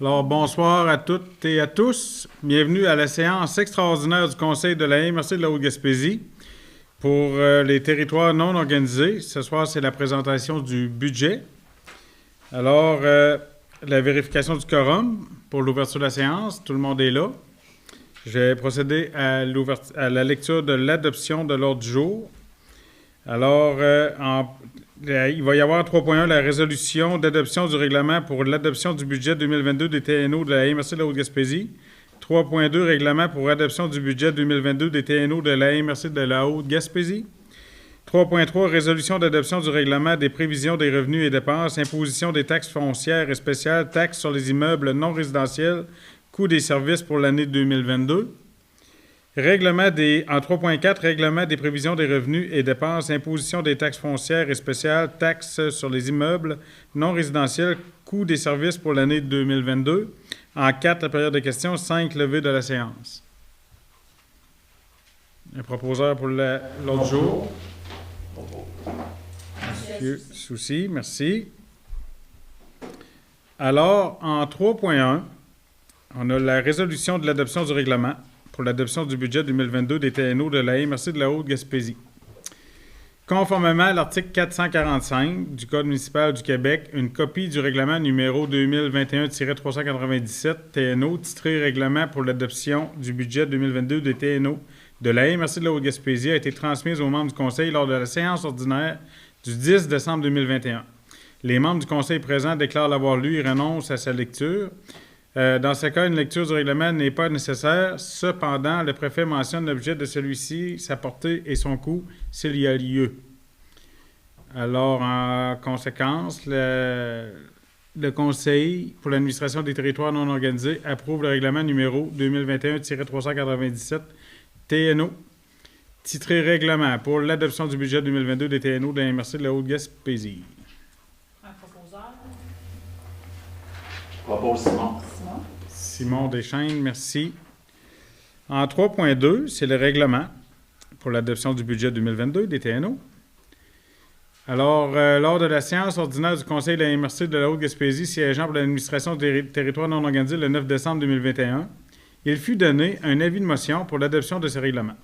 Alors, bonsoir à toutes et à tous. Bienvenue à la séance extraordinaire du Conseil de la MRC de la Haute-Gaspésie pour les territoires non organisés. Ce soir, c'est la présentation du budget. Alors, la vérification du quorum pour l'ouverture de la séance. Tout le monde est là. Je vais procéder à la lecture de l'adoption de l'ordre du jour. Alors, il va y avoir 3.1, la résolution d'adoption du règlement pour l'adoption du budget 2022 des TNO de la MRC de la Haute-Gaspésie. 3.2, règlement pour adoption du budget 2022 des TNO de la MRC de la Haute-Gaspésie. 3.3, résolution d'adoption du règlement des prévisions des revenus et dépenses, imposition des taxes foncières et spéciales, taxes sur les immeubles non résidentiels, coût des services pour l'année 2022. En 3.4, règlement des prévisions des revenus et dépenses, imposition des taxes foncières et spéciales, taxes sur les immeubles non résidentiels, coût des services pour l'année 2022. En 4, la période de questions, 5, levée de la séance. Un proposeur pour l'autre jour. Monsieur Soucy, merci. Alors, en 3.1, on a la résolution de l'adoption du règlement pour l'adoption du budget 2022 des TNO de la MRC de la Haute-Gaspésie. Conformément à l'article 445 du Code municipal du Québec, une copie du règlement numéro 2021-397 TNO, titré Règlement pour l'adoption du budget 2022 des TNO de la MRC de la Haute-Gaspésie, a été transmise aux membres du Conseil lors de la séance ordinaire du 10 décembre 2021. Les membres du Conseil présents déclarent l'avoir lu et renoncent à sa lecture. Dans ce cas, une lecture du règlement n'est pas nécessaire. Cependant, le préfet mentionne l'objet de celui-ci, sa portée et son coût s'il y a lieu. Alors, en conséquence, le Conseil pour l'administration des territoires non organisés approuve le règlement numéro 2021-397 TNO, titré Règlement pour l'adoption du budget 2022 des TNO de la MRC de la Haute-Gaspésie. Un proposeur. Propose Simon. Simon Deschaines, merci. En 3.2, c'est le règlement pour l'adoption du budget 2022 des TNO. Alors, lors de la séance ordinaire du Conseil de la MRC de la Haute-Gaspésie siégeant pour l'administration des territoires non organisés le 9 décembre 2021, il fut donné un avis de motion pour l'adoption de ce règlement.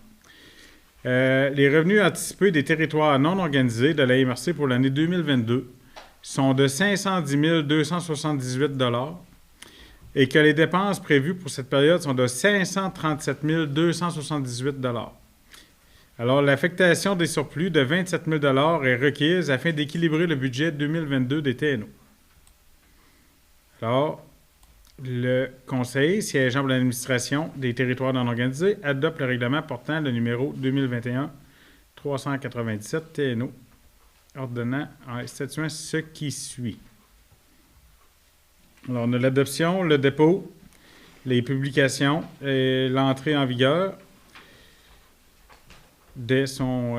Les revenus anticipés des territoires non organisés de la MRC pour l'année 2022 sont de 510 278 $ et que les dépenses prévues pour cette période sont de 537 278 $. Alors, l'affectation des surplus de 27 000 $ est requise afin d'équilibrer le budget 2022 des TNO. Alors, le Conseil, siégeant pour l'administration des territoires non organisés, adopte le règlement portant le numéro 2021-397 TNO, ordonnant en statuant ce qui suit. Alors, on a l'adoption, le dépôt, les publications et l'entrée en vigueur dès son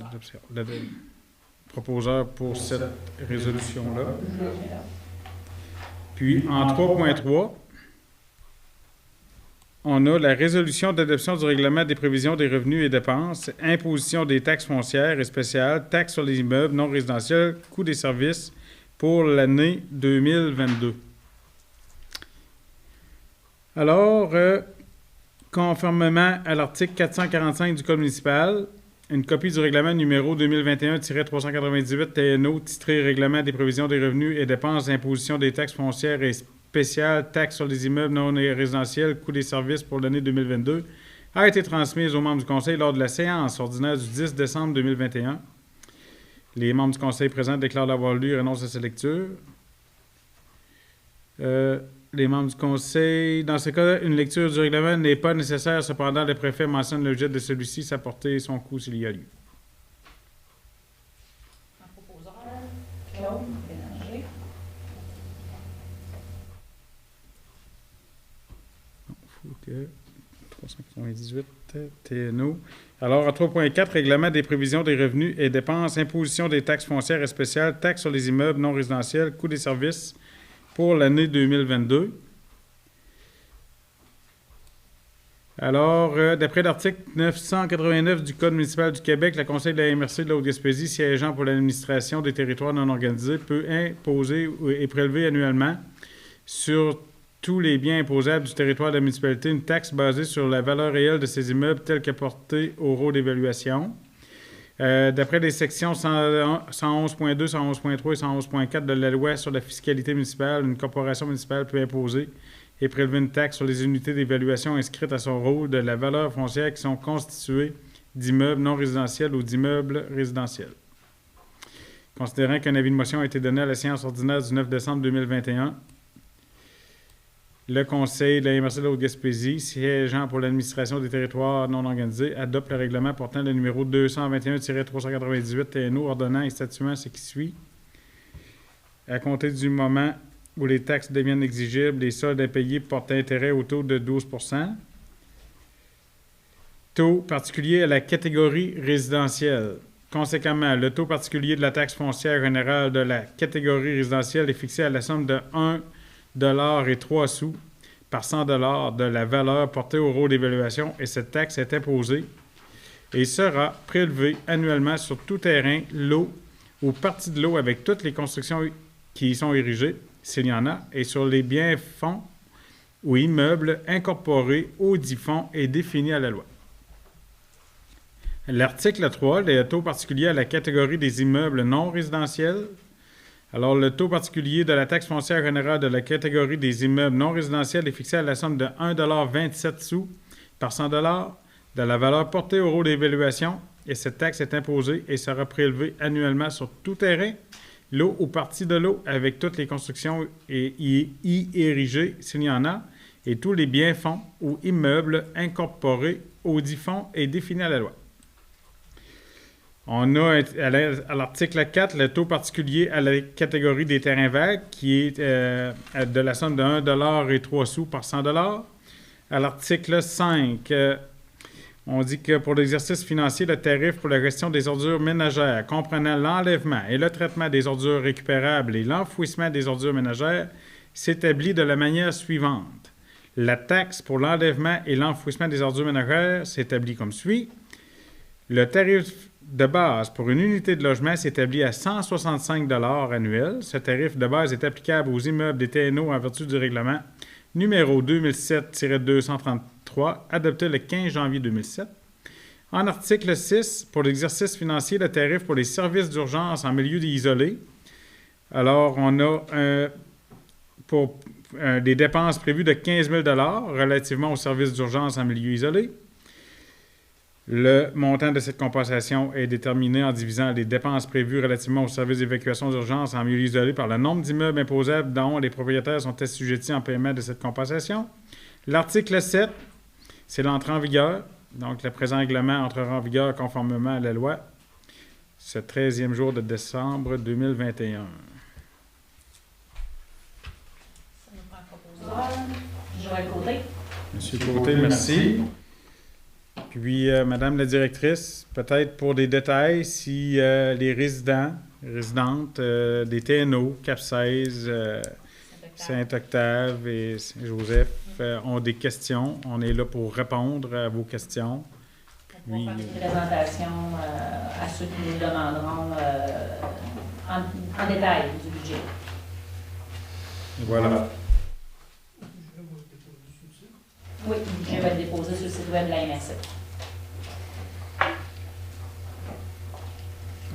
adoption. Le proposeur pour cette résolution-là. Puis, en 3.3, on a la résolution d'adoption du règlement des prévisions des revenus et dépenses, imposition des taxes foncières et spéciales, taxes sur les immeubles non résidentiels, coût des services pour l'année 2022. Alors, conformément à l'article 445 du Code municipal, une copie du règlement numéro 2021-398 TNO, titré Règlement des prévisions des revenus et dépenses, imposition des taxes foncières et spéciales, taxes sur les immeubles non résidentiels, coût des services pour l'année 2022, a été transmise aux membres du Conseil lors de la séance ordinaire du 10 décembre 2021. Les membres du Conseil présents déclarent l'avoir lu et renoncent à sa lecture. Les membres du Conseil, dans ce cas, une lecture du règlement n'est pas nécessaire. Cependant, le préfet mentionne l'objet de celui-ci, sa portée et son coût s'il y a lieu. Un proposeur. Claude Bélanger. Il faut que 398 TNO. Alors, à 3.4, règlement des prévisions des revenus et dépenses, imposition des taxes foncières et spéciales, taxes sur les immeubles non résidentiels, coût des services pour l'année 2022. Alors, d'après l'article 989 du Code municipal du Québec, le Conseil de la MRC de la Haute-Gaspésie, siégeant pour l'administration des territoires non organisés, peut imposer et prélever annuellement sur tous les biens imposables du territoire de la municipalité une taxe basée sur la valeur réelle de ces immeubles telle que portée au rôle d'évaluation. D'après les sections 111.2, 111.3 et 111.4 de la loi sur la fiscalité municipale, une corporation municipale peut imposer et prélever une taxe sur les unités d'évaluation inscrites à son rôle de la valeur foncière qui sont constituées d'immeubles non résidentiels ou d'immeubles résidentiels. Considérant qu'un avis de motion a été donné à la séance ordinaire du 9 décembre 2021, le Conseil de la MRC de la Haute-Gaspésie, siégeant pour l'administration des territoires non organisés, adopte le règlement portant le numéro 221-398 TNO, ordonnant et statuant ce qui suit. À compter du moment où les taxes deviennent exigibles, les soldes impayés portent intérêt au taux de 12 %. Taux particulier à la catégorie résidentielle. Conséquemment, le taux particulier de la taxe foncière générale de la catégorie résidentielle est fixé à la somme de 1,03 $ par 100 $ de la valeur portée au rôle d'évaluation et cette taxe est imposée et sera prélevée annuellement sur tout terrain, lot ou partie de lot avec toutes les constructions qui y sont érigées, s'il y en a, et sur les biens fonds ou immeubles incorporés au dit fonds et définis à la loi. L'article 3, les taux particuliers à la catégorie des immeubles non résidentiels. Alors, le taux particulier de la taxe foncière générale de la catégorie des immeubles non résidentiels est fixé à la somme de 1,27 $ par 100 $ de la valeur portée au rôle d'évaluation et cette taxe est imposée et sera prélevée annuellement sur tout terrain, lot ou partie de lot avec toutes les constructions y érigées, s'il y en a, et tous les biens fonds ou immeubles incorporés au dit fonds et définis à la loi. On a à l'article 4 le taux particulier à la catégorie des terrains vagues qui est de la somme de 1,03 $ par 100 $. À l'article 5, on dit que pour l'exercice financier, le tarif pour la gestion des ordures ménagères comprenant l'enlèvement et le traitement des ordures récupérables et l'enfouissement des ordures ménagères s'établit de la manière suivante. La taxe pour l'enlèvement et l'enfouissement des ordures ménagères s'établit comme suit. Le tarif de base pour une unité de logement s'établit à 165 $ annuel. Ce tarif de base est applicable aux immeubles des TNO en vertu du règlement numéro 2007-233, adopté le 15 janvier 2007. En article 6, pour l'exercice financier, le tarif pour les services d'urgence en milieu isolé. Alors, on a pour des dépenses prévues de 15 000 $ relativement aux services d'urgence en milieu isolé. Le montant de cette compensation est déterminé en divisant les dépenses prévues relativement aux services d'évacuation d'urgence en milieu isolé par le nombre d'immeubles imposables dont les propriétaires sont assujettis en paiement de cette compensation. L'article 7, c'est l'entrée en vigueur. Donc, le présent règlement entrera en vigueur conformément à la loi ce 13e jour de décembre 2021. Ça nous prend un proposeur. Joël Côté. Monsieur Côté, merci. Puis, Madame la directrice, peut-être pour des détails, si les résidentes des TNO, Cap-16, Saint-Octave et Saint-Joseph ont des questions, on est là pour répondre à vos questions. On va faire une présentation à ceux qui nous demanderont en détail du budget. Voilà. Oui, le budget va être déposé sur le site web de la MRC.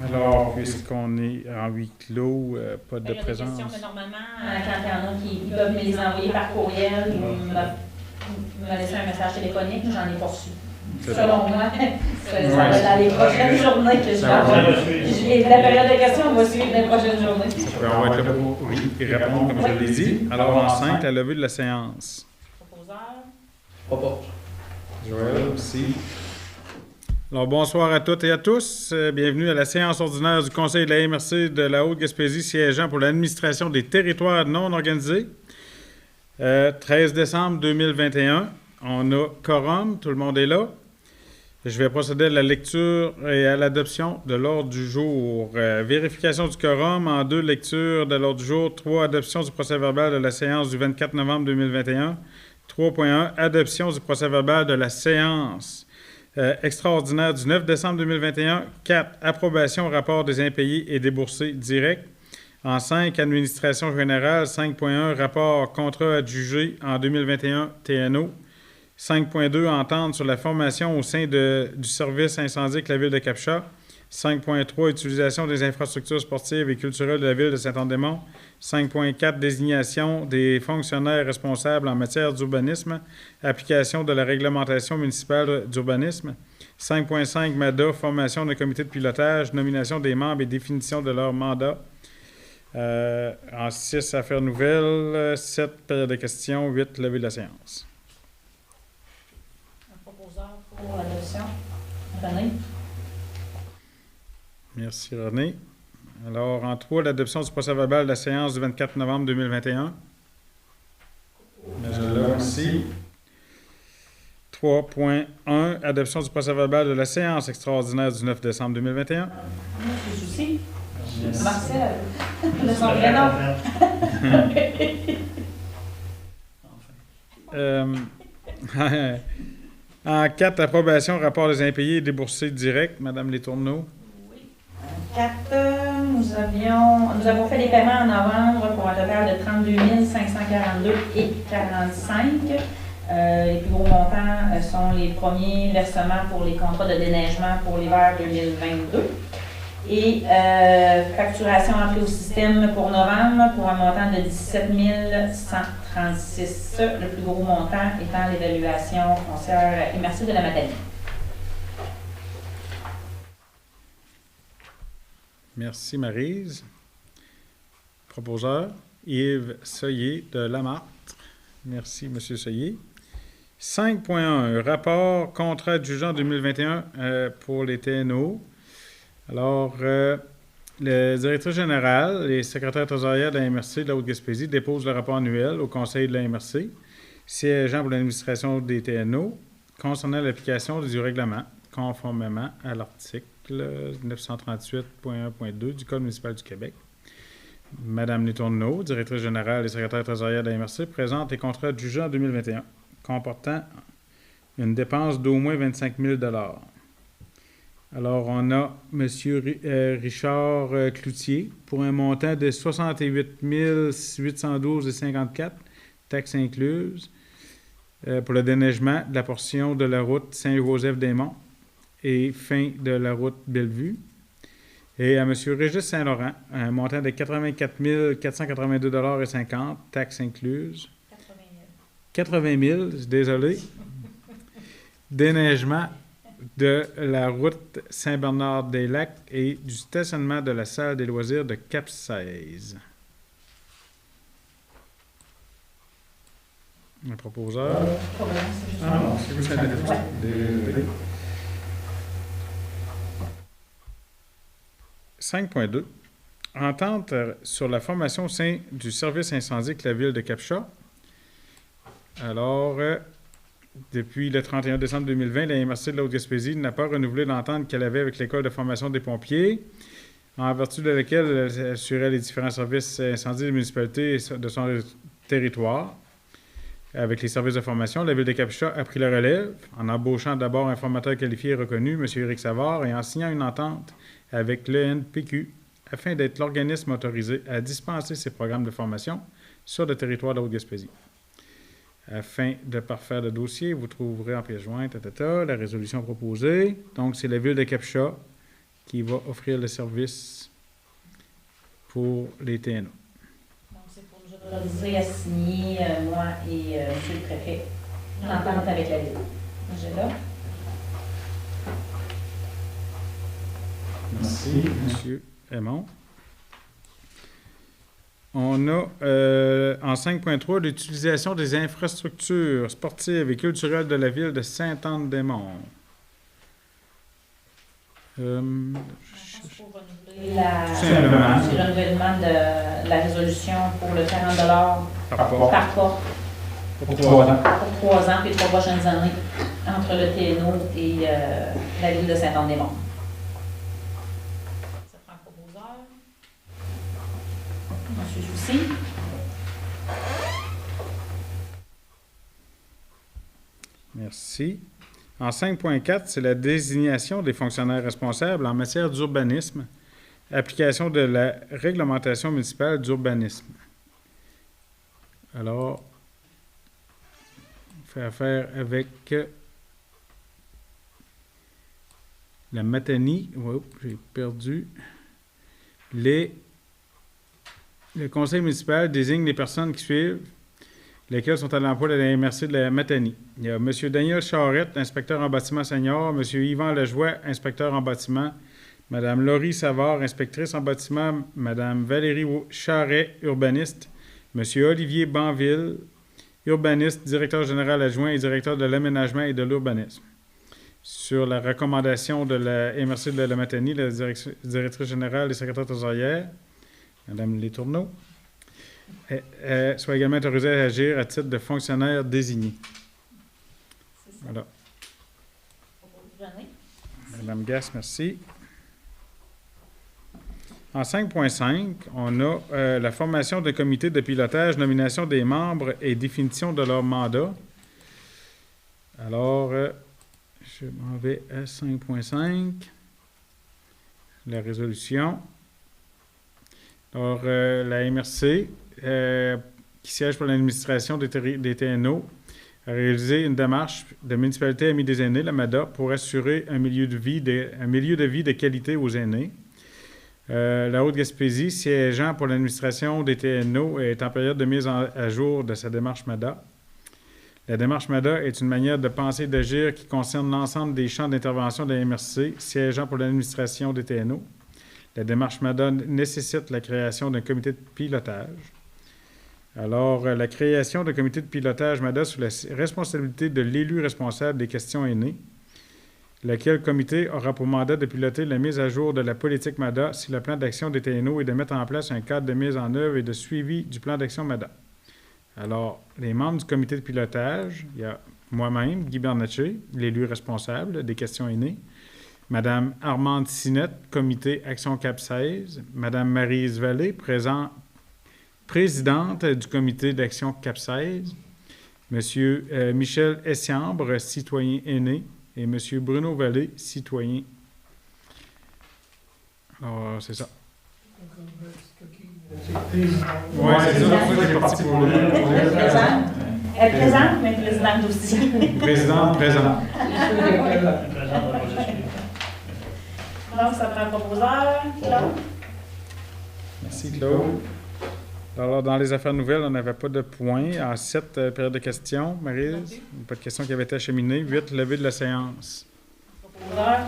Alors, puisqu'on est en huis clos, pas de présence. Il y a des questions, mais normalement, quand il y en a qui peuvent me les envoyer par courriel ou me laisser un message téléphonique, j'en ai pas reçu. Selon moi, ça va être dans les prochaines journées que je vais avoir. La période de questions, on va suivre les prochaines journées. On va être là pour répondre, comme je l'ai dit. Alors, en 5, la levée de la séance. Proposeur. Papa. Joël, aussi. Alors, bonsoir à toutes et à tous. Bienvenue à la séance ordinaire du Conseil de la MRC de la Haute-Gaspésie, siégeant pour l'administration des territoires non organisés. 13 décembre 2021. On a quorum, tout le monde est là. Je vais procéder à la lecture et à l'adoption de l'ordre du jour. Vérification du quorum en 2 lectures de l'ordre du jour. 3, adoption du procès-verbal de la séance du 24 novembre 2021. 3.1, adoption du procès-verbal de la séance extraordinaire du 9 décembre 2021. 4, approbation rapport des impayés et déboursés directs. En 5, administration générale. 5.1, rapport contrat adjugé en 2021 TNO. 5.2, entente sur la formation au sein du service incendie avec la ville de Cap-Chat. 5.3, utilisation des infrastructures sportives et culturelles de la ville de Saint-Anne-des-Monts. 5.4, désignation des fonctionnaires responsables en matière d'urbanisme. Application de la réglementation municipale d'urbanisme. 5.5, MADA, formation d'un comité de pilotage, nomination des membres et définition de leur mandat. En 6, affaires nouvelles. 7, période de questions. 8, levée de la séance. Un proposeur pour l'adoption. René. Merci, René. Alors, en 3, l'adoption du procès-verbal de la séance du 24 novembre 2021. Je l'ai aussi. 3.1, adoption du procès-verbal de la séance extraordinaire du 9 décembre 2021. Monsieur Soucy. Marcel. De son vrai nom. En 4, approbation, rapport des impayés et déboursés directs. Madame Letourneau. 4, nous avons fait des paiements en novembre pour un total de 32 542,45 $. Les plus gros montants sont les premiers versements pour les contrats de déneigement pour l'hiver 2022. Et facturation entrée au système pour novembre pour un montant de 17 136 $. Le plus gros montant étant l'évaluation foncière immersive de la maternité. Merci, Maryse. Proposeur, Yves Soyer de Lamartre. Merci, M. Soyer. 5.1, rapport contrat adjugant 2021 pour les TNO. Alors, le directeur général et secrétaire trésorière de la MRC de la Haute-Gaspésie déposent le rapport annuel au conseil de la MRC, siégeant pour l'administration des TNO, concernant l'application du règlement, conformément à l'article 938.1.2 du Code municipal du Québec. Madame Letourneau, directrice générale et secrétaire trésorière de la MRC, présente les contrats adjugés en 2021, comportant une dépense d'au moins 25 000 $. Alors, on a M. Richard Cloutier pour un montant de 68 812,54 $, taxes incluses, pour le déneigement de la portion de la route Saint-Joseph-des-Monts et fin de la route Bellevue. Et à M. Régis Saint-Laurent, un montant de 84 482,50 $, taxes incluses. 80 000, désolé. Déneigement de la route Saint-Bernard-des-Lacs et du stationnement de la salle des loisirs de Cap-16. Un proposeur. Ah non, c'est juste un désolé. 5.2. Entente sur la formation au sein du service incendie avec la ville de Cap-Chat. Alors, depuis le 31 décembre 2020, la MRC de la Haute-Gaspésie n'a pas renouvelé l'entente qu'elle avait avec l'École de formation des pompiers, en vertu de laquelle elle assurait les différents services incendies des municipalités de son territoire. Avec les services de formation, la ville de Cap-Chat a pris le relève en embauchant d'abord un formateur qualifié et reconnu, M. Éric Savard, et en signant une entente avec l'ENPQ afin d'être l'organisme autorisé à dispenser ces programmes de formation sur le territoire de la Haute-Gaspésie. Afin de parfaire le dossier, vous trouverez en pièce jointe la résolution proposée. Donc, c'est la ville de Cap-Chat qui va offrir le service pour les TNO. Donc, c'est pour nous autoriser à signer, moi et M. le préfet, l'entente avec la ville. J'ai là. Merci, M. Aymon. On a en 5.3 l'utilisation des infrastructures sportives et culturelles de la ville de Saint-Anne-des-Monts. Pour renouveler le renouvellement de la résolution pour le 40 $ par porte pour 3 ans. Pour 3 ans, puis 3 prochaines années, entre le TNO et la ville de Saint-Anne-des-Monts. Ça prend un proposeur. Monsieur Soucy. Merci. En 5.4, c'est la désignation des fonctionnaires responsables en matière d'urbanisme, application de la réglementation municipale d'urbanisme. Alors, on fait affaire avec la Matanie. Oups, j'ai perdu. Le conseil municipal désigne les personnes qui suivent, lesquelles sont à l'emploi de la MRC de la Matanie. Il y a M. Daniel Charette, inspecteur en bâtiment senior, M. Yvan Lajoie, inspecteur en bâtiment, Mme Laurie Savard, inspectrice en bâtiment, Mme Valérie Charret, urbaniste, M. Olivier Banville, urbaniste, directeur général adjoint et directeur de l'aménagement et de l'urbanisme. Sur la recommandation de la MRC de la Matanie, la directrice générale et secrétaire trésorière, Mme Letourneau, soit également autorisée à agir à titre de fonctionnaire désigné. Voilà. Mme Gass, merci. En 5.5, on a la formation d'un comité de pilotage, nomination des membres et définition de leur mandat. Alors, je m'en vais à 5.5, la résolution. Alors, la MRC, qui siège pour l'administration des TNO, a réalisé une démarche de municipalité Amis des aînés, la MADA, pour assurer un milieu de vie de qualité aux aînés. La Haute-Gaspésie, siégeant pour l'administration des TNO, est en période de mise à jour de sa démarche MADA. La démarche MADA est une manière de penser et d'agir qui concerne l'ensemble des champs d'intervention de la MRC, siégeant pour l'administration des TNO. La démarche MADA nécessite la création d'un comité de pilotage. Alors, la création d'un comité de pilotage MADA sous la responsabilité de l'élu responsable des questions aînées, lequel comité aura pour mandat de piloter la mise à jour de la politique MADA si le plan d'action des TNO et de mettre en place un cadre de mise en œuvre et de suivi du plan d'action MADA. Alors, les membres du comité de pilotage, il y a moi-même, Guy Bernatchez, l'élu responsable des questions aînées, Mme Armande Sinette, comité Action Cap 16, Mme Maryse Vallée, présidente du comité d'Action Cap 16, M. Michel Essiambre, citoyen aîné, et M. Bruno Vallée, citoyen. Alors, c'est ça. Oui, c'est ça. C'est parti pour le... Elle est présente, mais présidente aussi. Présidente, présente. Donc, ça prend un proposeur. Claude. Merci, Claude. Alors, dans les affaires nouvelles, on n'avait pas de points. En 7, période de questions. Maryse, pas de questions qui avaient été acheminées. 8, levée de la séance. Proposeur.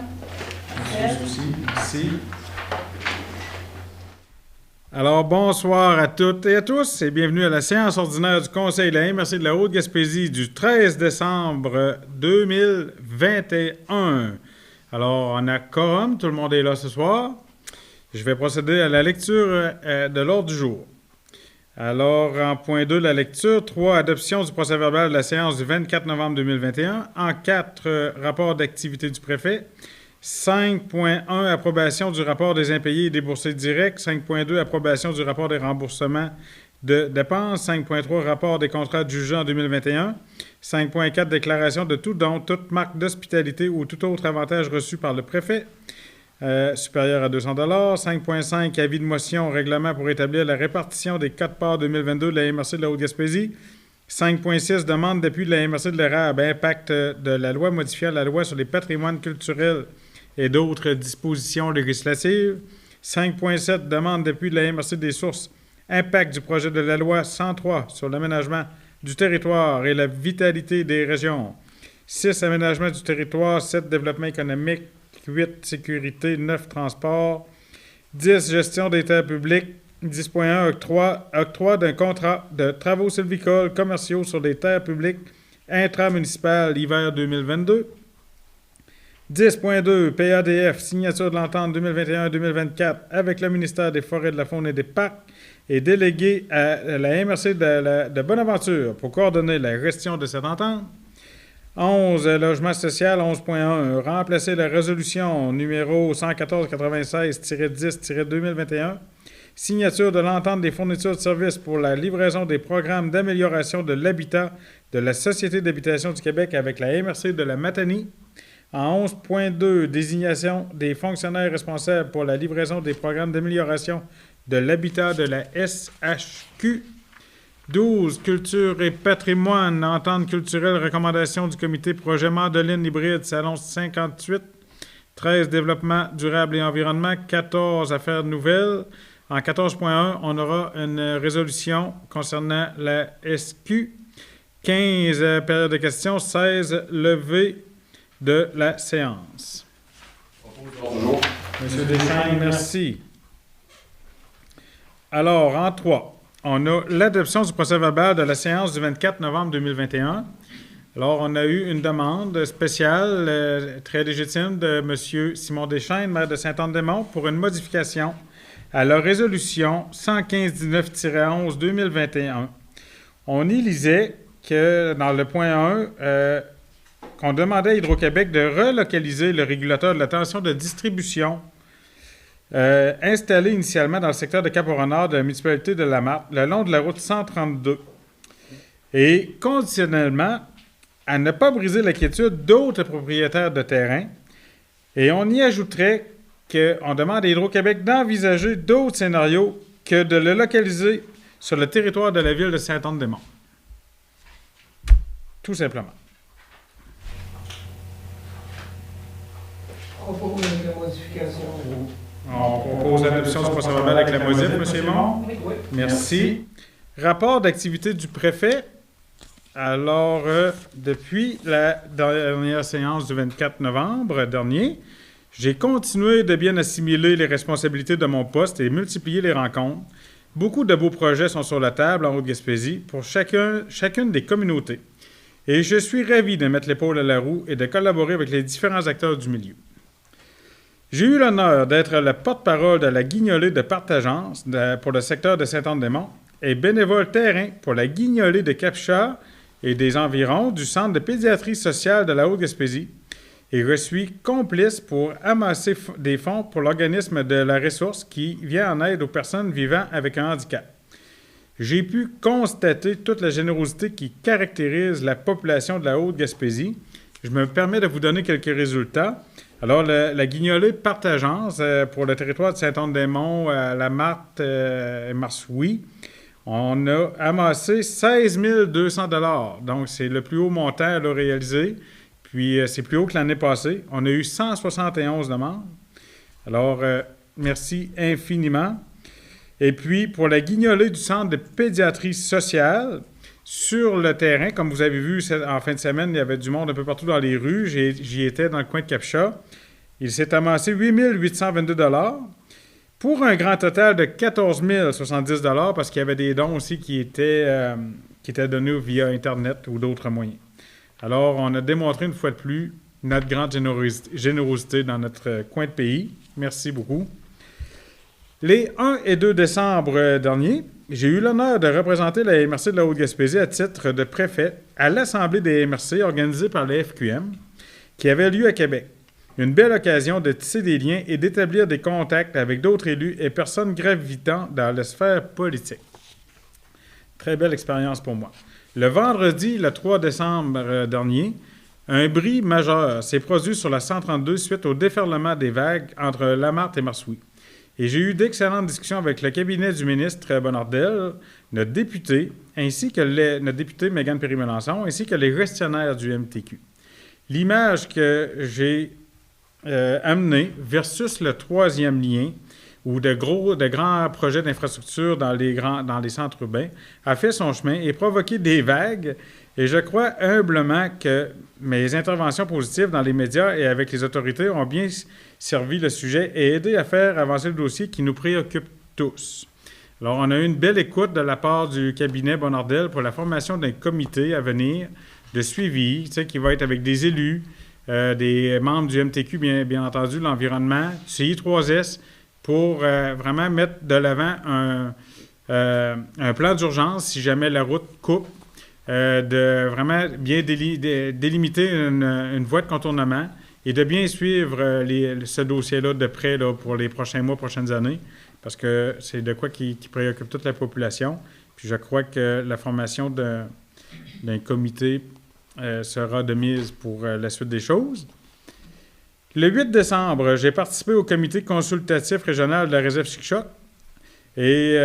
Merci. Alors, bonsoir à toutes et à tous et bienvenue à la séance ordinaire du Conseil de la MRC de la Haute-Gaspésie du 13 décembre 2021. Alors, on a quorum, tout le monde est là ce soir. Je vais procéder à la lecture de l'ordre du jour. Alors, en point 2, la lecture. 3, adoption du procès-verbal de la séance du 24 novembre 2021. En 4, rapport d'activité du préfet. 5.1, approbation du rapport des impayés et déboursés directs. 5.2, approbation du rapport des remboursements de dépenses. 5.3, rapport des contrats jugés en 2021. 5.4, déclaration de tout don, toute marque d'hospitalité ou tout autre avantage reçu par le préfet supérieur à 200 $. 5.5, avis de motion au règlement pour établir la répartition des quotes-parts 2022 de la MRC de la Haute-Gaspésie. 5.6, demande d'appui de la MRC de l'érable, impact de la loi modifiant la loi sur les patrimoines culturels et d'autres dispositions législatives. 5.7, demande d'appui de la MRC des sources, impact du projet de la loi 103 sur l'aménagement du territoire et la vitalité des régions. 6, aménagement du territoire. 7, développement économique. 8, sécurité. 9, transport. 10, gestion des terres publiques. 10.1, octroi d'un contrat de travaux sylvicoles commerciaux sur des terres publiques intramunicipales hiver 2022. 10.2, PADF, signature de l'entente 2021-2024 avec le ministère des Forêts, de la Faune et des Parcs et délégué à la MRC de Bonaventure pour coordonner la gestion de cette entente. 11, logement social 11.1, remplacer la résolution numéro 114-96-10-2021 signature de l'entente des fournitures de services pour la livraison des programmes d'amélioration de l'habitat de la Société d'habitation du Québec avec la MRC de la Matanie. En 11.2, désignation des fonctionnaires responsables pour la livraison des programmes d'amélioration de l'habitat de la SHQ. 12, culture et patrimoine, entente culturelle, recommandation du comité projet Mandoline hybride, salon 58. 13, développement durable et environnement. 14, affaires nouvelles. En 14.1, on aura une résolution concernant la SQ. 15, période de questions. 16, levée de la séance. Monsieur Deschaines, merci. Alors, en 3. On a l'adoption du procès-verbal de la séance du 24 novembre 2021. Alors, on a eu une demande spéciale, très légitime, de M. Simon Deschaines, maire de Saint-Anne-des-Monts, pour une modification à la résolution 115-19-11-2021. On y lisait que, dans le point 1, qu'on demandait à Hydro-Québec de relocaliser le régulateur de la tension de distribution installé initialement dans le secteur de Cap-au-Renard de la municipalité de Lamarthe, le long de la route 132. Et conditionnellement, à ne pas briser la quiétude d'autres propriétaires de terrain. Et on y ajouterait qu'on demande à Hydro-Québec d'envisager d'autres scénarios que de le localiser sur le territoire de la ville de Saint-Anne-des-Monts. Tout simplement. On propose la modification. On propose l'adoption du procès-verbal avec la modif, M. Aymon. Oui. Merci. Rapport d'activité du préfet. Alors, depuis la dernière séance du 24 novembre dernier, j'ai continué de bien assimiler les responsabilités de mon poste et multiplier les rencontres. Beaucoup de beaux projets sont sur la table en Haute-Gaspésie pour chacune des communautés. Et je suis ravi de mettre l'épaule à la roue et de collaborer avec les différents acteurs du milieu. J'ai eu l'honneur d'être le porte-parole de la guignolée de Partagence pour le secteur de Saint-Anne-des-Monts et bénévole terrain pour la guignolée de Capcha et des environs du Centre de pédiatrie sociale de la Haute-Gaspésie. Et je suis complice pour amasser des fonds pour l'organisme de la ressource qui vient en aide aux personnes vivant avec un handicap. J'ai pu constater toute la générosité qui caractérise la population de la Haute-Gaspésie. Je me permets de vous donner quelques résultats. Alors, la guignolée de Partagence pour le territoire de Saint-Anne-des-Monts, Lamarthe et Marsouilles, on a amassé 16 200 $. Donc, c'est le plus haut montant à le réaliser. Puis, c'est plus haut que l'année passée. On a eu 171 demandes. Alors, merci infiniment. Et puis, pour la guignolée du Centre de pédiatrie sociale, sur le terrain, comme vous avez vu en fin de semaine, il y avait du monde un peu partout dans les rues. J'y étais dans le coin de Capcha. Il s'est amassé 8 822 $, pour un grand total de 14 070 $ parce qu'il y avait des dons aussi qui étaient donnés via Internet ou d'autres moyens. Alors, on a démontré une fois de plus notre grande générosité dans notre coin de pays. Merci beaucoup. Les 1 et 2 décembre dernier, j'ai eu l'honneur de représenter la MRC de la Haute-Gaspésie à titre de préfet à l'Assemblée des MRC organisée par la FQM qui avait lieu à Québec. Une belle occasion de tisser des liens et d'établir des contacts avec d'autres élus et personnes gravitant dans la sphère politique. Très belle expérience pour moi. Le vendredi, le 3 décembre dernier, un bris majeur s'est produit sur la 132 suite au déferlement des vagues entre Lamarthe et Marsouilles. Et j'ai eu d'excellentes discussions avec le cabinet du ministre Bonnardel, notre député, ainsi que notre député Mégane Perry-Melançon, ainsi que les gestionnaires du MTQ. L'image que j'ai amenée versus le troisième lien, ou de grands projets d'infrastructure dans les centres urbains, a fait son chemin et provoqué des vagues. Et je crois humblement que mes interventions positives dans les médias et avec les autorités ont bien servi le sujet et aidé à faire avancer le dossier qui nous préoccupe tous. Alors, on a eu une belle écoute de la part du cabinet Bonnardel pour la formation d'un comité à venir de suivi, qui va être avec des élus, des membres du MTQ, bien entendu, l'environnement, du CI3S, pour vraiment mettre de l'avant un plan d'urgence si jamais la route coupe, de vraiment bien délimiter une voie de contournement et de bien suivre ce dossier-là de près là, pour les prochains mois, prochaines années, parce que c'est de quoi qui préoccupe toute la population. Puis je crois que la formation d'un comité sera de mise pour la suite des choses. Le 8 décembre, j'ai participé au comité consultatif régional de la réserve Chic-Choc. Et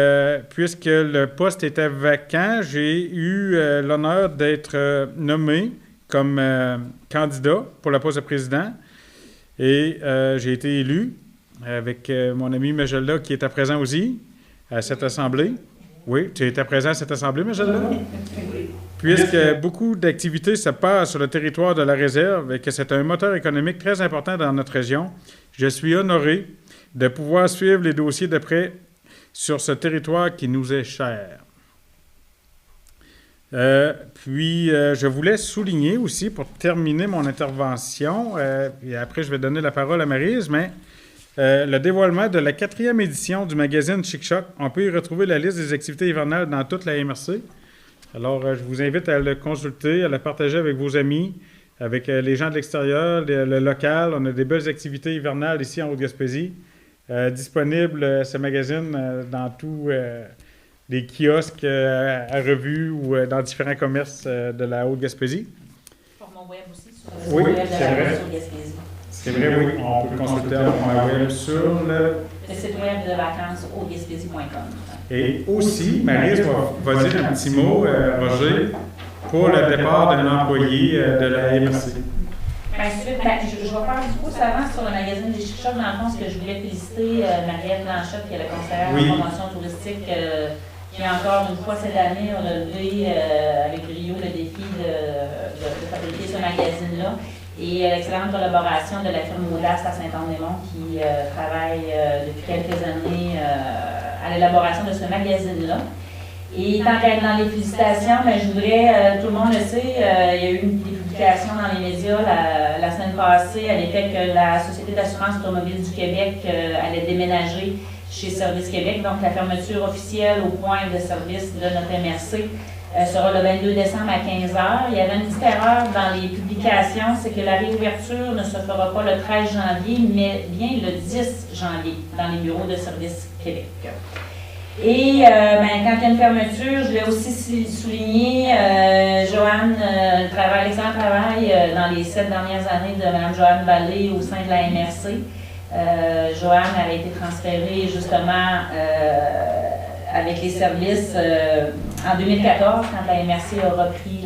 puisque le poste était vacant, j'ai eu l'honneur d'être nommé comme candidat pour la poste de président. Et j'ai été élu avec mon ami Magelda qui était présent aussi à cette assemblée. Oui, tu étais présent à cette assemblée, Magelda? Puisque beaucoup d'activités se passent sur le territoire de la réserve et que c'est un moteur économique très important dans notre région, je suis honoré de pouvoir suivre les dossiers de près sur ce territoire qui nous est cher. Je voulais souligner aussi, pour terminer mon intervention, et après je vais donner la parole à Maryse, mais le dévoilement de la 4e édition du magazine Chic-Choc. On peut y retrouver la liste des activités hivernales dans toute la MRC. Alors, je vous invite à le consulter, à le partager avec vos amis, avec les gens de l'extérieur, le local. On a des belles activités hivernales ici en Haute-Gaspésie. Disponible, ce magazine, dans tous les kiosques à revue ou dans différents commerces de la Haute-Gaspésie. Format web aussi, sur oui, le web c'est vrai. Gaspésie. C'est vrai, oui. On peut consulter un format web sur le site web de vacances hautgaspésie.com. Et aussi, Maryse va dire un petit mot, Roger, pour le départ d'un employé de la MRC. Je vais faire du pouce avant sur le magazine des Chic-Choc. Dans le fond, ce que je voulais féliciter Marielle Blanchette, qui est la conseillère en promotion touristique, qui encore une fois cette année a relevé avec brio le défi de fabriquer ce magazine-là. Et l'excellente collaboration de la firme Audace à Saint-Anne-des-Monts qui travaille depuis quelques années à l'élaboration de ce magazine-là. Et tant qu'à être dans les félicitations, je voudrais, tout le monde le sait, il y a eu des publications dans les médias la semaine passée à l'effet que la Société d'assurance automobile du Québec allait déménager chez Service Québec. Donc la fermeture officielle au point de service de notre MRC sera le 22 décembre à 15h. Il y avait une petite erreur dans les publications, c'est que la réouverture ne se fera pas le 13 janvier, mais bien le 10 janvier dans les bureaux de Service Québec. Et quand il y a une fermeture, je voulais aussi souligner Joanne, l'excellent travail dans les 7 dernières années de Mme Joanne Vallée au sein de la MRC. Joanne avait été transférée justement avec les services en 2014, quand la MRC a repris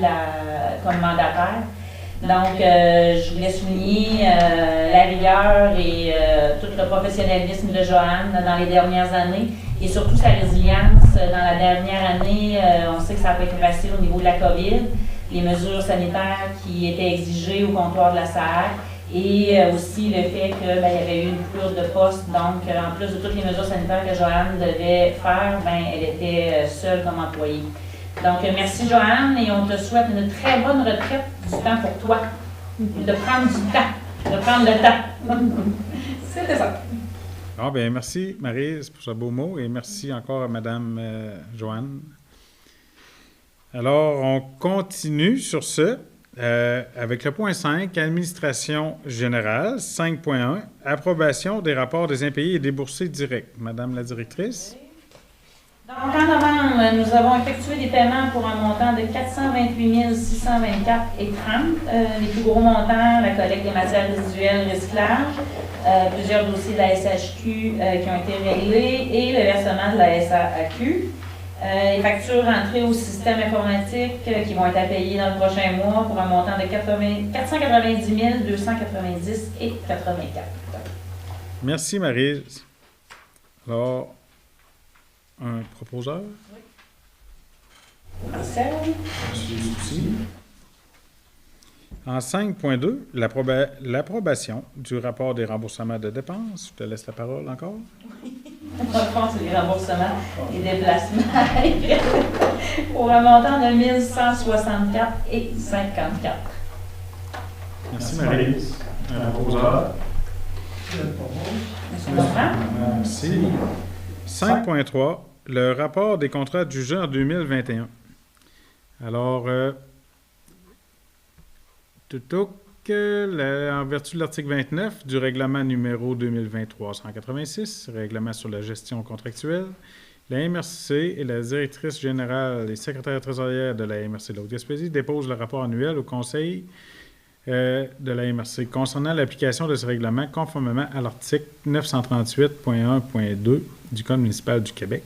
comme mandataire. Donc, je voulais souligner la rigueur et tout le professionnalisme de Joanne dans les dernières années et surtout sa résilience. Dans la dernière année, on sait que ça n'a pas été facile au niveau de la COVID, les mesures sanitaires qui étaient exigées au comptoir de la SAAC et aussi le fait qu'il y avait eu une coupure de poste. Donc, en plus de toutes les mesures sanitaires que Joanne devait faire, elle était seule comme employée. Donc, merci Joanne et on te souhaite une très bonne retraite, du temps pour toi, de prendre du temps, de prendre le temps. C'était ça. Ah, bien, merci Maryse pour ce beau mot et merci encore à Mme Joanne. Alors, on continue sur ce avec le point 5, administration générale, 5.1, approbation des rapports des impayés et déboursés directs. Madame la directrice. Donc, en novembre, nous avons effectué des paiements pour un montant de 428 624,30 $. Les plus gros montants, la collecte des matières résiduelles, recyclage, plusieurs dossiers de la SHQ qui ont été réglés et le versement de la SAAQ. Les factures rentrées au système informatique qui vont être à payer dans le prochain mois pour un montant de 490 290,84 $. Merci, Maryse. Alors, un proposeur? Oui. Marcel? Merci. En 5.2, l'approbation du rapport des remboursements de dépenses. Je te laisse la parole encore. Oui. Dans le fond, c'est les remboursements et déplacements pour un montant de 1 164,54 $. Merci, Maryse. Un proposeur? Merci. 5.3, le rapport des contrats jugés en 2021. Alors, en vertu de l'article 29 du règlement numéro 2020-386, règlement sur la gestion contractuelle, la MRC et la directrice générale et secrétaire trésorière de la MRC de Haute-Gaspésie déposent le rapport annuel au Conseil de la MRC concernant l'application de ce règlement conformément à l'article 938.1.2 du Code municipal du Québec.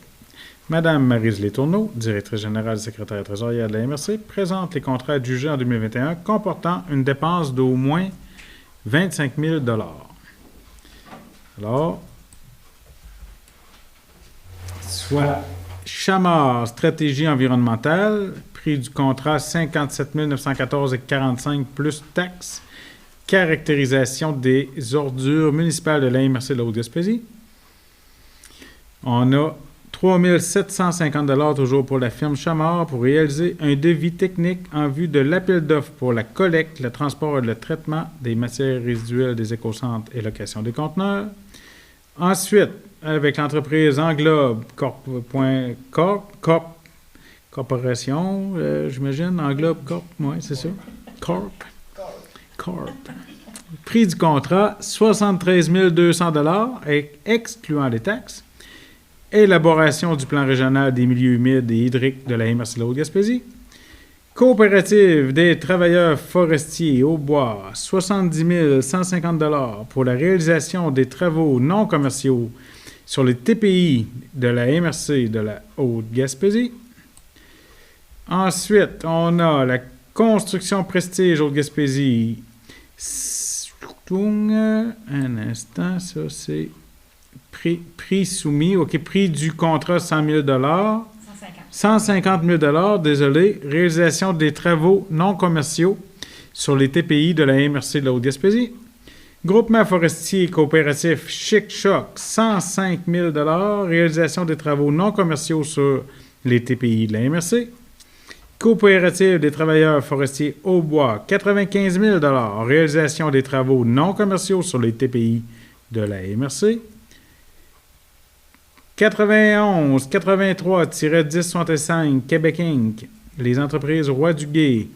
Madame Maryse Letourneau, directrice générale et secrétaire trésorière de la MRC, présente les contrats adjugés en 2021 comportant une dépense d'au moins 25 000 $. Alors, soit Chamard, stratégie environnementale, prix du contrat 57 914,45 plus taxes, caractérisation des ordures municipales de la MRC de la Haute-Gaspésie. On a 3 750 $ toujours pour la firme Chamard pour réaliser un devis technique en vue de l'appel d'offres pour la collecte, le transport et le traitement des matières résiduelles des écocentres et location des conteneurs. Ensuite, avec l'entreprise Englobe Corporation, j'imagine, Englobe Corp, oui, c'est ça. Corp. Prix du contrat, 73 200 $, excluant les taxes. Élaboration du plan régional des milieux humides et hydriques de la MRC de la Haute-Gaspésie. Coopérative des travailleurs forestiers au bois, 70 150 $ pour la réalisation des travaux non commerciaux sur les TPI de la MRC de la Haute-Gaspésie. Ensuite, on a la construction Prestige Haute-Gaspésie. Un instant, ça c'est prix soumis. OK, prix du contrat 100 000 $. 150 000 $, désolé. Réalisation des travaux non commerciaux sur les TPI de la MRC de la Haute-Gaspésie. Groupement forestier coopératif Chic-Choc, 105 000 $. Réalisation des travaux non commerciaux sur les TPI de la MRC. Coopérative des travailleurs forestiers au bois, 95 000 $. Réalisation des travaux non commerciaux sur les TPI de la MRC. 91-83-1065 Québec Inc. Les entreprises Roi du Gué,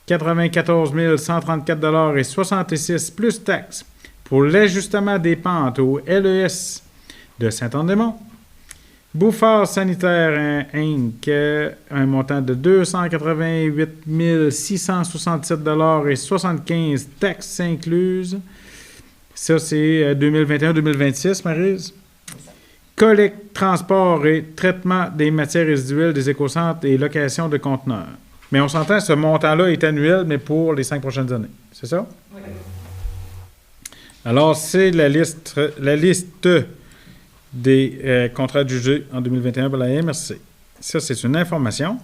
94 134 $ et 66 plus taxes pour l'ajustement des pentes au LES de Saint-Anne-des-Monts. Bouffard Sanitaire Inc. Un montant de 288 667 $ et 75 taxes incluses. Ça, c'est 2021-2026, Maryse. Collecte, transport et traitement des matières résiduelles des écocentres et location de conteneurs. Mais on s'entend, ce montant-là est annuel, mais pour les 5 prochaines années. C'est ça? Oui. Alors, c'est la liste des contrats adjugés en 2021 par la MRC. Ça, c'est une information.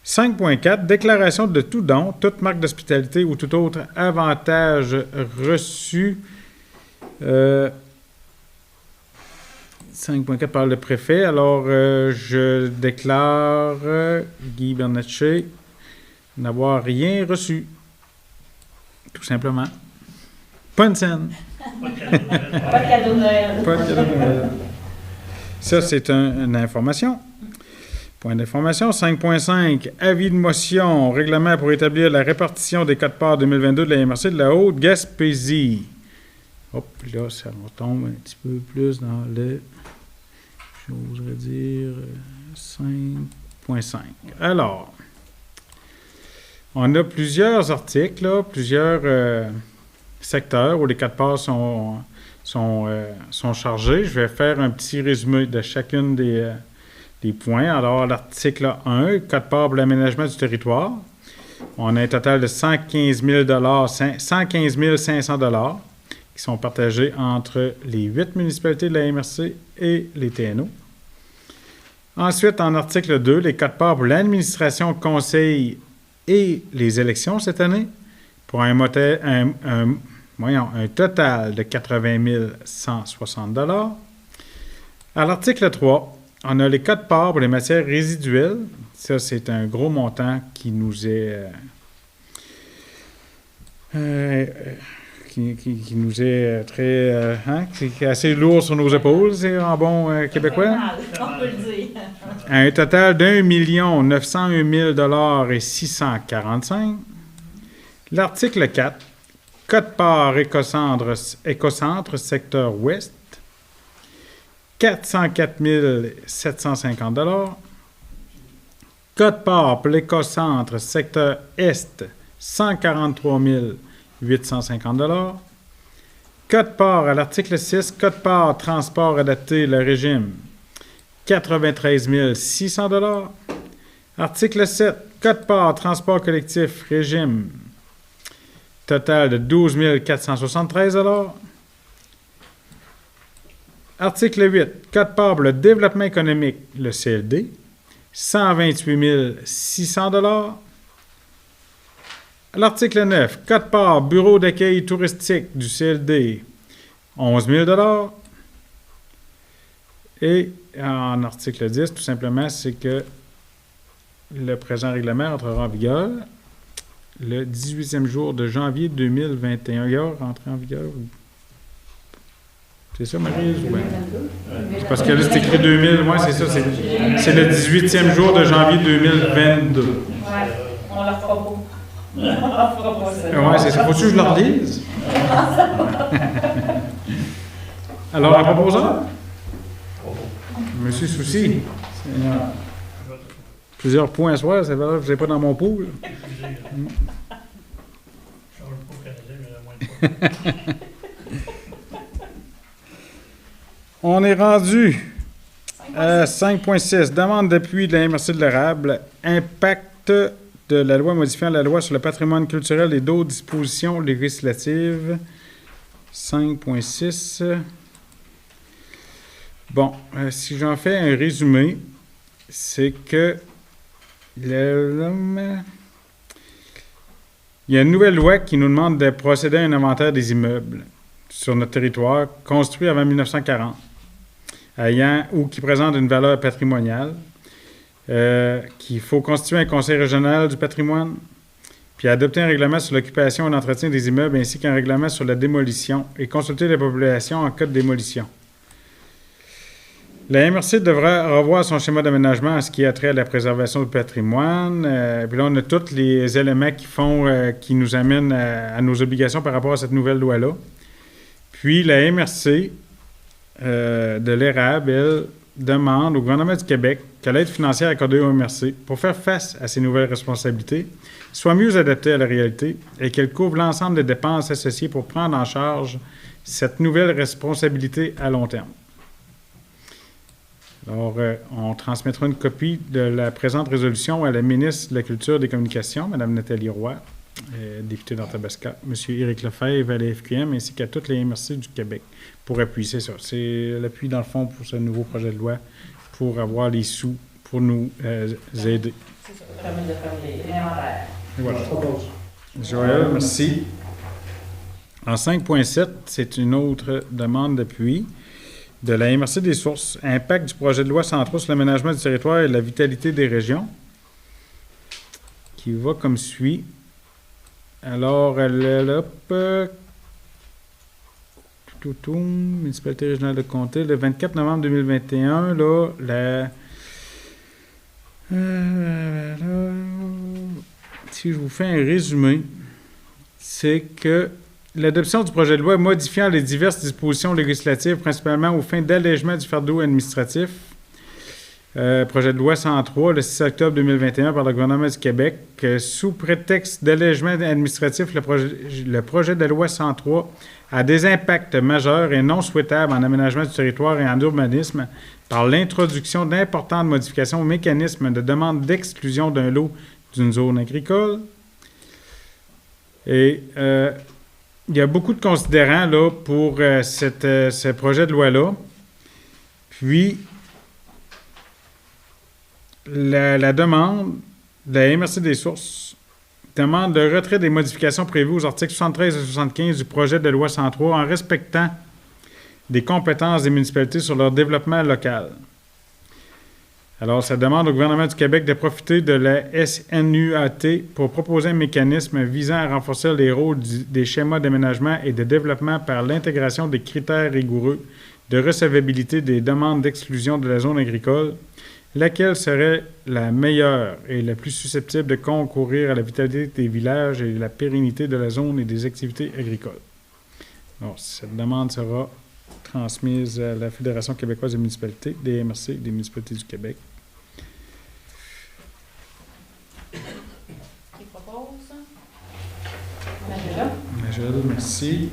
5.4, déclaration de tout don, toute marque d'hospitalité ou tout autre avantage reçu 5.4 par le préfet. Alors, je déclare Guy Bernatchez n'avoir rien reçu. Tout simplement. Pas une scène. Pas de cadeau de Noël. Pas de cadeau de Noël. Ça, c'est une information. Point d'information. 5.5, avis de motion, règlement pour établir la répartition des codes-parts 2022 de la MRC de la Haute-Gaspésie. Hop, là, ça retombe un petit peu plus dans le, j'oserais dire, 5.5. Alors, on a plusieurs articles, là, plusieurs secteurs où les codes-parts sont chargés. Je vais faire un petit résumé de chacune des points. Alors, l'article 1, code-part pour l'aménagement du territoire. On a un total de 115 500 $ qui sont partagés entre les 8 municipalités de la MRC et les TNO. Ensuite, en article 2, les codes-parts pour l'administration, conseil et les élections cette année, pour un total de 80 160 $. À l'article 3, on a les codes-parts pour les matières résiduelles. Ça, c'est un gros montant qui nous est... qui nous est très... qui est assez lourd sur nos épaules, c'est en bon québécois. On peut le dire. Un total d'1 901 000 $ et 645. L'article 4, Côte-Part Écocentre, secteur ouest, 404 750 $. Côte-Part pour l'Écocentre, secteur est, 143 850 $. Côte-Part à l'article 6, Côte-Part transport adapté, le régime, 93 600 $. Article 7, Côte-Part transport collectif, régime, total de 12 473 $. Article 8, Côte-Part pour le développement économique, le CLD, 128 600 $. L'article 9, Côte-Part, bureau d'accueil touristique du CLD, 11 000 $. Et en article 10, tout simplement, c'est que le présent règlement entrera en vigueur le 18e jour de janvier 2021. Il va rentrer en vigueur. C'est ça, Marie? Oui. C'est parce que là, c'est écrit 2000. Oui, c'est ça. C'est le 18e jour de janvier 2022. Oui, on ne le fera pas. On ne le fera pas, ça. Oui, c'est ça. Faut-tu que je leur dise? Alors, un proposeur? Monsieur Soucy. Plusieurs points à soir, c'est vrai que vous n'êtes pas dans mon pool. On est rendu à 5.6. Demande d'appui de la MRC de l'érable. Impact de la loi modifiant la loi sur le patrimoine culturel et d'autres dispositions législatives. 5.6. Bon, si j'en fais un résumé, c'est que il y a une nouvelle loi qui nous demande de procéder à un inventaire des immeubles sur notre territoire construits avant 1940, ou qui présentent une valeur patrimoniale, qu'il faut constituer un conseil régional du patrimoine, puis adopter un règlement sur l'occupation et l'entretien des immeubles ainsi qu'un règlement sur la démolition et consulter la population en cas de démolition. La MRC devra revoir son schéma d'aménagement en ce qui a trait à la préservation du patrimoine. Puis là, on a tous les éléments qui nous amènent à nos obligations par rapport à cette nouvelle loi-là. Puis la MRC de l'érable, elle, demande au gouvernement du Québec que l'aide financière accordée au MRC pour faire face à ces nouvelles responsabilités soit mieux adaptée à la réalité et qu'elle couvre l'ensemble des dépenses associées pour prendre en charge cette nouvelle responsabilité à long terme. Alors, on transmettra une copie de la présente résolution à la ministre de la Culture et des Communications, Mme Nathalie Roy, députée d'Arthabasca, M. Éric Lefebvre à la FQM, ainsi qu'à toutes les MRC du Québec pour appuyer. C'est ça. C'est l'appui, dans le fond, pour ce nouveau projet de loi, pour avoir les sous pour nous aider. C'est ça, ça permet de faire l'inventaire. Voilà. Joël, merci. En 5.7, c'est une autre demande d'appui de la MRC des Sources, impact du projet de loi 103 sur l'aménagement du territoire et la vitalité des régions, qui va comme suit. Alors, municipalité régionale de Comté, le 24 novembre 2021, là, si je vous fais un résumé, c'est que l'adoption du projet de loi modifiant les diverses dispositions législatives, principalement aux fins d'allègement du fardeau administratif, projet de loi 103, le 6 octobre 2021 par le gouvernement du Québec, sous prétexte d'allègement administratif, le projet de loi 103 a des impacts majeurs et non souhaitables en aménagement du territoire et en urbanisme par l'introduction d'importantes modifications au mécanisme de demande d'exclusion d'un lot d'une zone agricole. Et il y a beaucoup de considérants là, pour ce projet de loi-là. Puis, la demande de la MRC des Sources demande le retrait des modifications prévues aux articles 73 et 75 du projet de loi 103 en respectant des compétences des municipalités sur leur développement local. Alors, ça demande au gouvernement du Québec de profiter de la SNUAT pour proposer un mécanisme visant à renforcer les rôles des schémas d'aménagement et de développement par l'intégration des critères rigoureux de recevabilité des demandes d'exclusion de la zone agricole, laquelle serait la meilleure et la plus susceptible de concourir à la vitalité des villages et la pérennité de la zone et des activités agricoles? Alors, cette demande sera transmise à la Fédération québécoise des municipalités, des MRC, des municipalités du Québec. Qui propose? Majel. Majel, merci.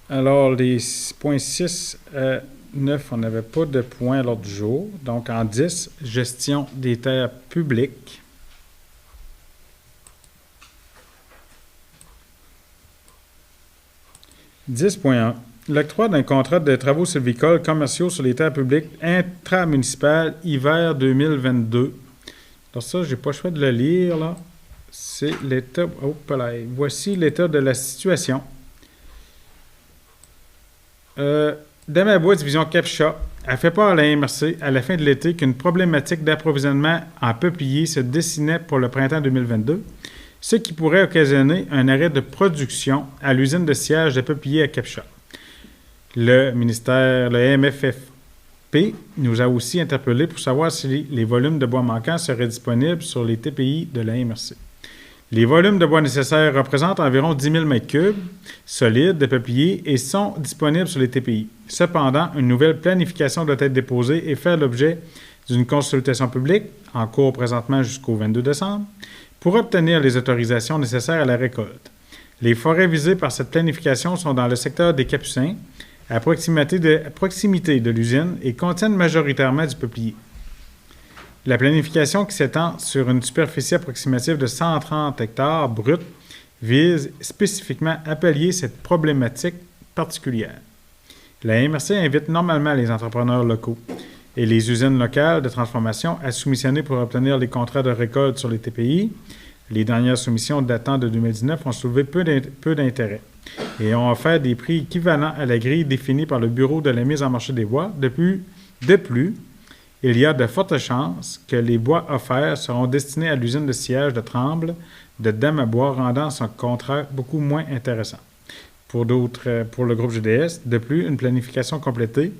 Alors, les points 6 à 9, on n'avait pas de points à l'ordre du jour. Donc, en 10, gestion des terres publiques. « 10.1. L'octroi d'un contrat de travaux sylvicoles commerciaux sur les terres publiques intramunicipales hiver 2022. » Alors ça, je n'ai pas le choix de le lire, là. C'est l'état... Oh, là. Voici l'état de la situation. Damabois, division Capcha, a fait part à la MRC à la fin de l'été qu'une problématique d'approvisionnement en peuplier se dessinait pour le printemps 2022, ce qui pourrait occasionner un arrêt de production à l'usine de sciage de peuplier à Capcha. Le ministère, le MFFP, nous a aussi interpellés pour savoir si les volumes de bois manquants seraient disponibles sur les TPI de la MRC. Les volumes de bois nécessaires représentent environ 10 000 m3 solides de peuplier et sont disponibles sur les TPI. Cependant, une nouvelle planification doit être déposée et faire l'objet d'une consultation publique, en cours présentement jusqu'au 22 décembre, pour obtenir les autorisations nécessaires à la récolte. Les forêts visées par cette planification sont dans le secteur des Capucins, à proximité de l'usine, et contiennent majoritairement du peuplier. La planification, qui s'étend sur une superficie approximative de 130 hectares bruts, vise spécifiquement à pallier cette problématique particulière. La MRC invite normalement les entrepreneurs locaux et les usines locales de transformation à soumissionner pour obtenir les contrats de récolte sur les TPI. Les dernières soumissions datant de 2019 ont soulevé peu d'intérêt et ont offert des prix équivalents à la grille définie par le Bureau de la mise en marché des bois. De plus, il y a de fortes chances que les bois offerts seront destinés à l'usine de sciage de Tremble de Damabois, rendant son contrat beaucoup moins intéressant. Pour le groupe GDS, de plus, une planification complétée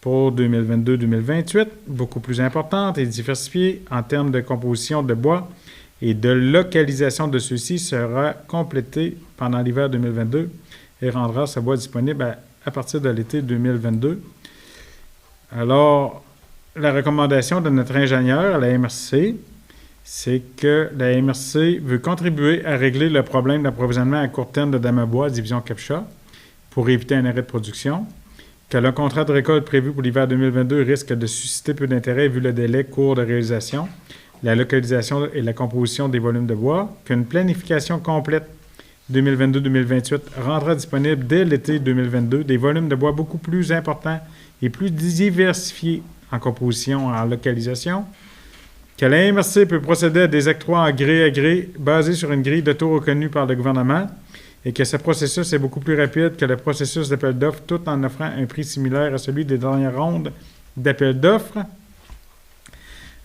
pour 2022-2028, beaucoup plus importante et diversifiée en termes de composition de bois et de localisation de ceux-ci, sera complétée pendant l'hiver 2022 et rendra ce bois disponible à partir de l'été 2022. Alors, la recommandation de notre ingénieur à la MRC, c'est que la MRC veut contribuer à régler le problème d'approvisionnement à court terme de Damabois, division Capcha, pour éviter un arrêt de production, que le contrat de récolte prévu pour l'hiver 2022 risque de susciter peu d'intérêt vu le délai court de réalisation, la localisation et la composition des volumes de bois, qu'une planification complète 2022-2028 rendra disponible dès l'été 2022 des volumes de bois beaucoup plus importants et plus diversifiés en composition, en localisation, que la MRC peut procéder à des octrois en gré à gré basés sur une grille de taux reconnue par le gouvernement et que ce processus est beaucoup plus rapide que le processus d'appel d'offres tout en offrant un prix similaire à celui des dernières rondes d'appel d'offres.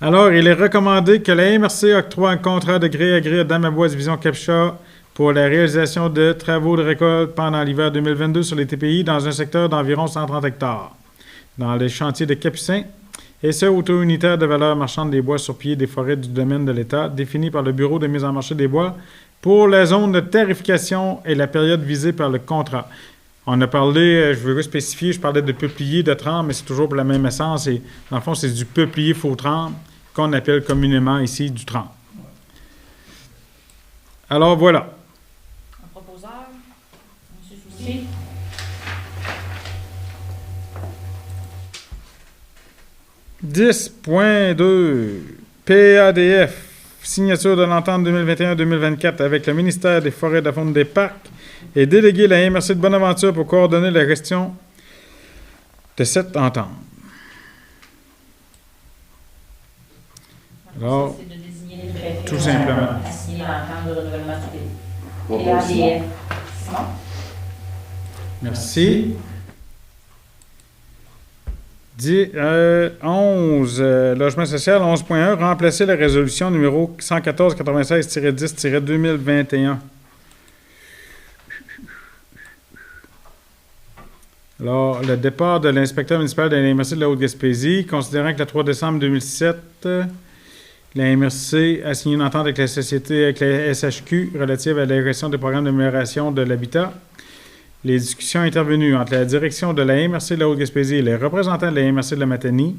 Alors, il est recommandé que la MRC octroie un contrat de gré à gré à Damabois division Capcha pour la réalisation de travaux de récolte pendant l'hiver 2022 sur les TPI dans un secteur d'environ 130 hectares. Dans les chantiers de Capucins, et ce, au taux unitaire de valeur marchande des bois sur pied des forêts du domaine de l'État, défini par le Bureau de mise en marché des bois pour la zone de tarification et la période visée par le contrat. On a parlé, je veux spécifier, je parlais de peuplier de Tremble, mais c'est toujours pour la même essence. Et, dans le fond, c'est du peuplier faux Tremble qu'on appelle communément ici du Tremble. Alors, voilà. Un proposeur, M. Soucy. « 10.2 PADF, signature de l'entente 2021-2024 avec le ministère des Forêts, de la Faune des Parcs et déléguer la MRC de Bonaventure pour coordonner la gestion de cette entente. » Alors, c'est de désigner les préfets. tout simplement. À signer l'entente de renouvellement du Proposition. PADF. Simon? Merci. 11, logement social, 11.1, remplacer la résolution numéro 114-96-10-2021. Alors, le départ de l'inspecteur municipal de la MRC de la Haute-Gaspésie, considérant que le 3 décembre 2007, la MRC a signé une entente avec la société, avec la SHQ, relative à l'évaluation des programmes d'amélioration de l'habitat. Les discussions intervenues entre la direction de la MRC de la Haute-Gaspésie et les représentants de la MRC de la Matanie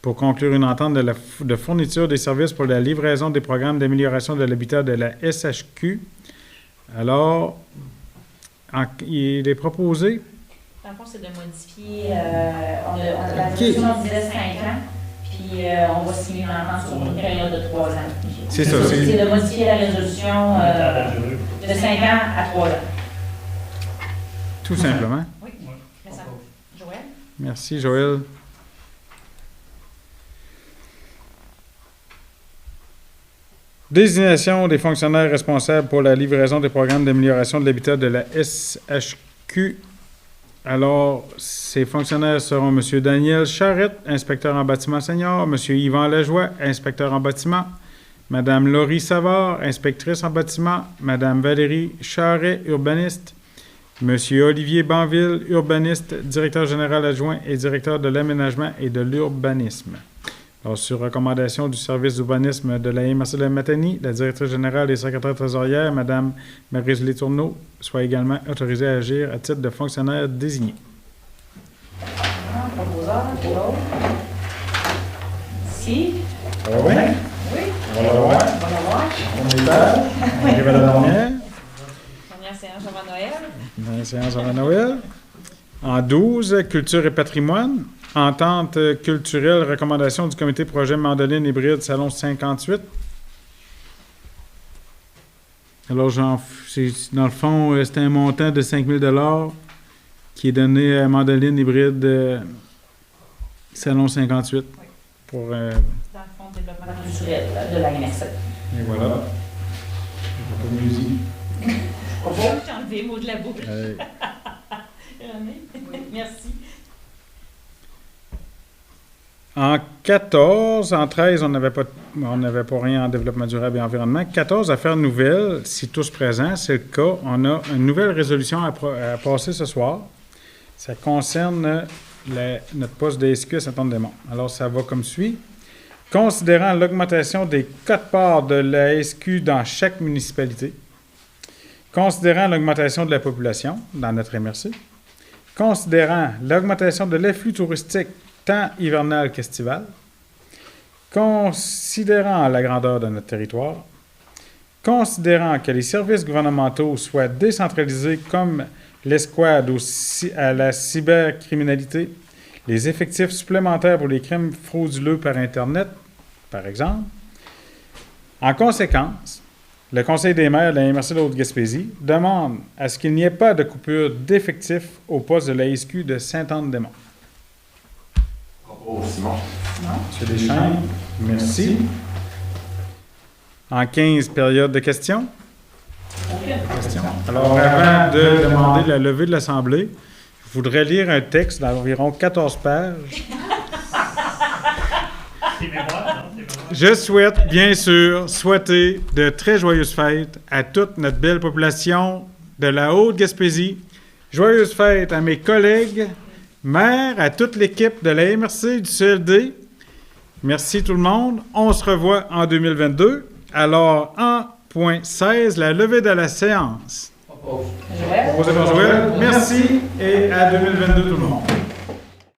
pour conclure une entente de fourniture des services pour la livraison des programmes d'amélioration de l'habitat de la SHQ. Alors, il est proposé. Dans le fond, c'est de modifier. La résolution disait 5 ans, puis on va signer une entente sur une période de 3 ans. C'est ça. C'est de modifier la résolution de 5 ans à 3 ans. Tout simplement. Oui, très simple. Joël? Merci, Joël. Désignation des fonctionnaires responsables pour la livraison des programmes d'amélioration de l'habitat de la SHQ. Alors, ces fonctionnaires seront M. Daniel Charette, inspecteur en bâtiment senior, M. Yvan Lajoie, inspecteur en bâtiment, Mme Laurie Savard, inspectrice en bâtiment, Mme Valérie Charret, urbaniste, M. Olivier Banville, urbaniste, directeur général adjoint et directeur de l'aménagement et de l'urbanisme. Alors, sur recommandation du service d'urbanisme de la MRC de la Matanie, la directrice générale et secrétaire trésorière, Mme Maryse Letourneau, soit également autorisée à agir à titre de fonctionnaire désigné. Proposeur, l'autre. Ici. Ça va bien? Oui. On va la voir. On va la voir. On est là. On arrive à la dernière. Première séance avant Noël. Dernière séance avant Noël. En 12, culture et patrimoine. Entente culturelle, recommandation du comité projet Mandoline hybride, salon 58. Alors, dans le fond, c'est un montant de 5 000 qui est donné à Mandoline hybride salon 58. Oui. Pour, Dans le fond, développement culturel de la MRC. et voilà. Un peu de musique. J'ai enlevé le mot de la bouche. Oui. Merci. En 14, en 13, on n'avait pas rien en développement durable et environnement. 14, affaires nouvelles, si tous présents, c'est le cas. On a une nouvelle résolution à passer ce soir. Ça concerne notre poste de SQ à Saint-Anne-des-Monts. Alors, ça va comme suit. Considérant l'augmentation des quotes-parts de la SQ dans chaque municipalité, considérant l'augmentation de la population dans notre MRC, considérant l'augmentation de l'afflux touristique tant hivernal qu'estival, considérant la grandeur de notre territoire, considérant que les services gouvernementaux soient décentralisés comme l'escouade à la cybercriminalité, les effectifs supplémentaires pour les crimes frauduleux par Internet, par exemple. En conséquence, le Conseil des maires de la MRC de Haute-Gaspésie demande à ce qu'il n'y ait pas de coupure d'effectifs au poste de la SQ de Saint-Anne-des-Monts. Simon. Monsieur Deschênes, merci. En 15, période de questions. Questions. Alors, avant de demander la levée de l'Assemblée, je voudrais lire un texte d'environ 14 pages. Je souhaite, bien sûr, souhaiter de très joyeuses fêtes à toute notre belle population de la Haute-Gaspésie. Joyeuses fêtes à mes collègues, maires, à toute l'équipe de la MRC du CLD. Merci tout le monde. On se revoit en 2022. Alors, en point 16, la levée de la séance. Proposé par Joël. Merci et à 2022 tout le monde.